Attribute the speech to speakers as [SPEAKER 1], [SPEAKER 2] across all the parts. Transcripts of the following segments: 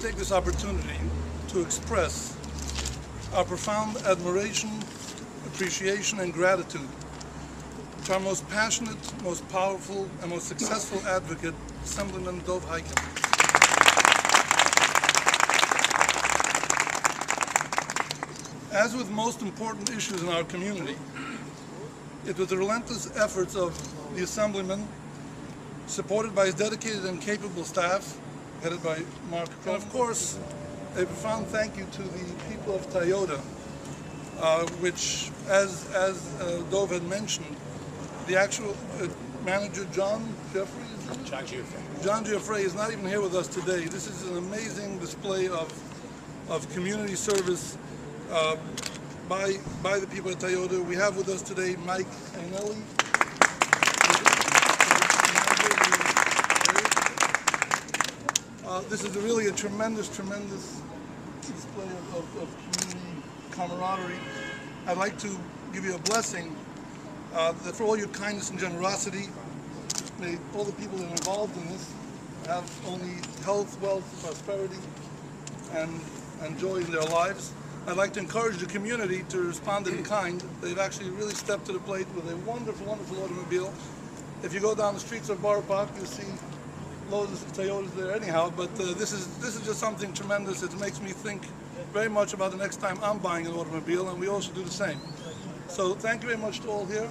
[SPEAKER 1] take this opportunity to express our profound admiration, appreciation, and gratitude to our most passionate, most powerful, and most successful advocate, Assemblyman Dov Hikind. As with most important issues in our community, it was the relentless efforts of the Assemblyman, supported by his dedicated and capable staff, headed by Mark, and of course, a profound thank you to the people of Toyota, which, as Dov had mentioned, the actual manager, John Gifter is not even here with us today. This is an amazing display of community service by the people at Toyota. We have with us today Mike Anelli. This is really a tremendous display of community camaraderie. I'd like to give you a blessing that for all your kindness and generosity, may all the people that are involved in this have only health, wealth, prosperity, and joy in their lives. I'd like to encourage the community to respond in kind. They've actually really stepped to the plate with a wonderful, wonderful automobile. If you go down the streets of Borough Park, you'll see loads of Toyotas there anyhow, but this is just something tremendous. It makes me think very much about the next time I'm buying an automobile, and we all should do the same. So thank you very much to all here,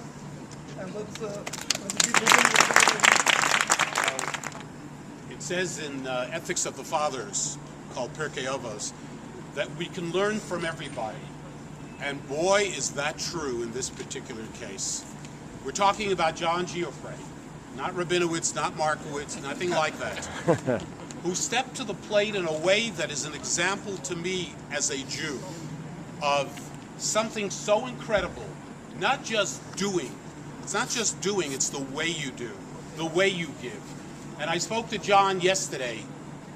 [SPEAKER 1] and let's keep moving.
[SPEAKER 2] It says in Ethics of the Fathers, called Pirkei Avos, that we can learn from everybody, and boy is that true in this particular case. We're talking about John Gifter, not Rabinowitz, not Markowitz, nothing like that, who stepped to the plate in a way that is an example to me as a Jew of something so incredible, not just doing. It's not just doing, it's the way you do, the way you give. And I spoke to John yesterday,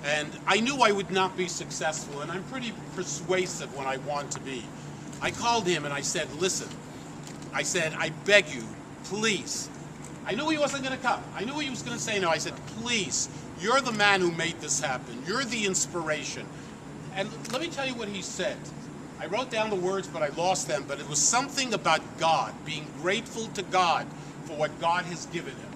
[SPEAKER 2] and I knew I would not be successful, and I'm pretty persuasive when I want to be. I called him and I said, listen, I said, I beg you, please. I knew he wasn't going to come. I knew he was going to say no. I said, please, you're the man who made this happen. You're the inspiration. And let me tell you what he said. I wrote down the words, but I lost them. But it was something about God, being grateful to God for what God has given him.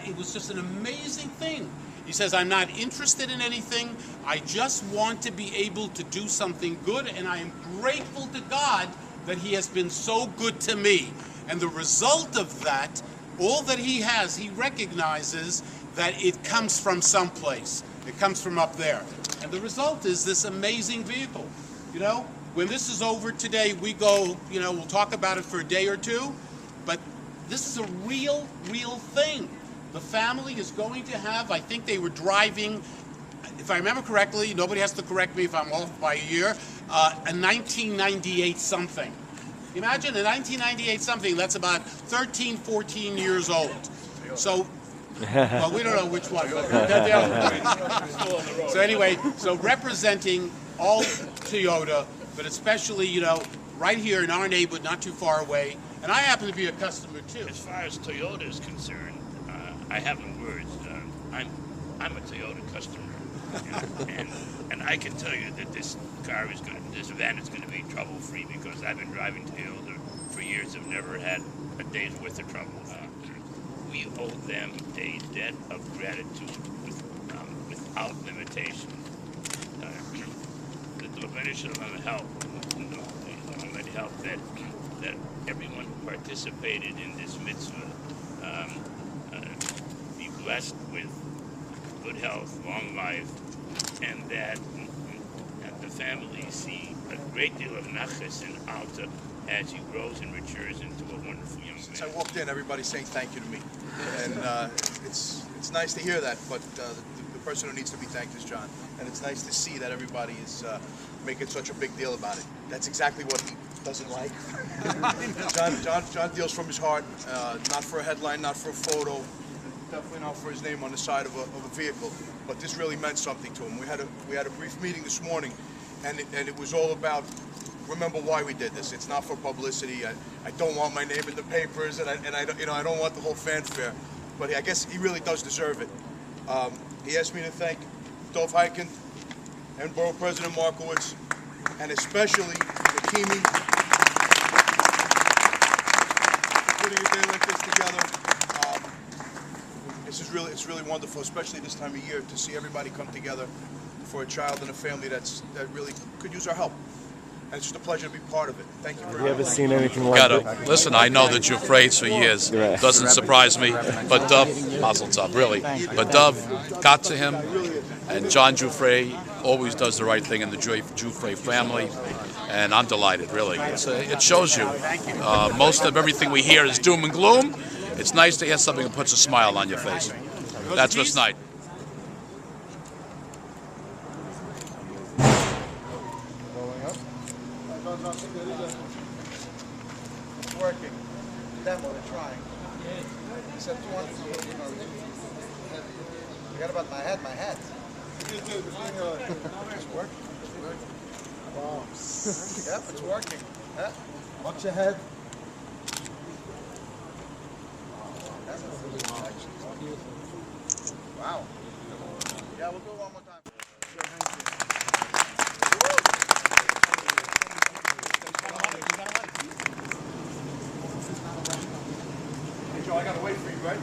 [SPEAKER 2] It was just an amazing thing. He says, I'm not interested in anything. I just want to be able to do something good, and I am grateful to God that he has been so good to me. And the result of that, all that he has, he recognizes that it comes from someplace. It comes from up there. And the result is this amazing vehicle. You know, when this is over today, we go, you know, we'll talk about it for a day or two, but this is a real thing. The family is going to have, I think they were driving, if I remember correctly, nobody has to correct me if I'm off by a year, a 1998 something. Imagine a 1998 something that's about 13, 14 years old. So, well, we don't know which one. So anyway, so representing all Toyota, but especially, you know, right here in our neighborhood, not too far away. And I happen to be a customer too.
[SPEAKER 3] As far as Toyota is concerned, I have no words. I'm a Toyota customer, and I can tell you that this van is going to be trouble-free because I've been driving Toyota for years. I've never had a day's worth of trouble. We owe them a debt of gratitude without limitation. The donation of help, that everyone who participated in this mitzvah be blessed with good health, long life, and that the family see a great deal of nachas in Alter as he grows and matures into a wonderful young man.
[SPEAKER 4] Since I walked in, everybody's saying thank you to me, and it's nice to hear that. But the person who needs to be thanked is John, and it's nice to see that everybody is making such a big deal about it. That's exactly what he doesn't like. John deals from his heart, not for a headline, not for a photo, definitely not for his name on the side of a vehicle. But this really meant something to him. We had a brief meeting this morning, and it was all about, remember why we did this. It's not for publicity. I don't want my name in the papers, and I don't want the whole fanfare. But I guess he really does deserve it. He asked me to thank Dov Hikind and Borough President Markowitz, and especially Hakimi, for putting a day like this together. It's really wonderful, especially this time of year, to see everybody come together for a child and a family that really could use our help. And it's just a pleasure to be part of it. Thank you very much.
[SPEAKER 5] Have you ever seen anything like that?
[SPEAKER 6] Listen, I know that you've prayed for years. Doesn't surprise me. But Dov, Mazel Tov, really. But Dov got to him, and John Giuffre always does the right thing in the Giuffre family, and I'm delighted, really. It shows you. Most of everything we hear is doom and gloom. It's nice to hear something that puts a smile on your face. That's what's nice.
[SPEAKER 7] It's working. Demo, they're trying. Except one. Forget about my head, It's working. Wow. Yep, it's working. Yeah. Watch your head. Wow. Yeah, we'll do it one more time.
[SPEAKER 4] Hey, Joe, I gotta wait for you, right?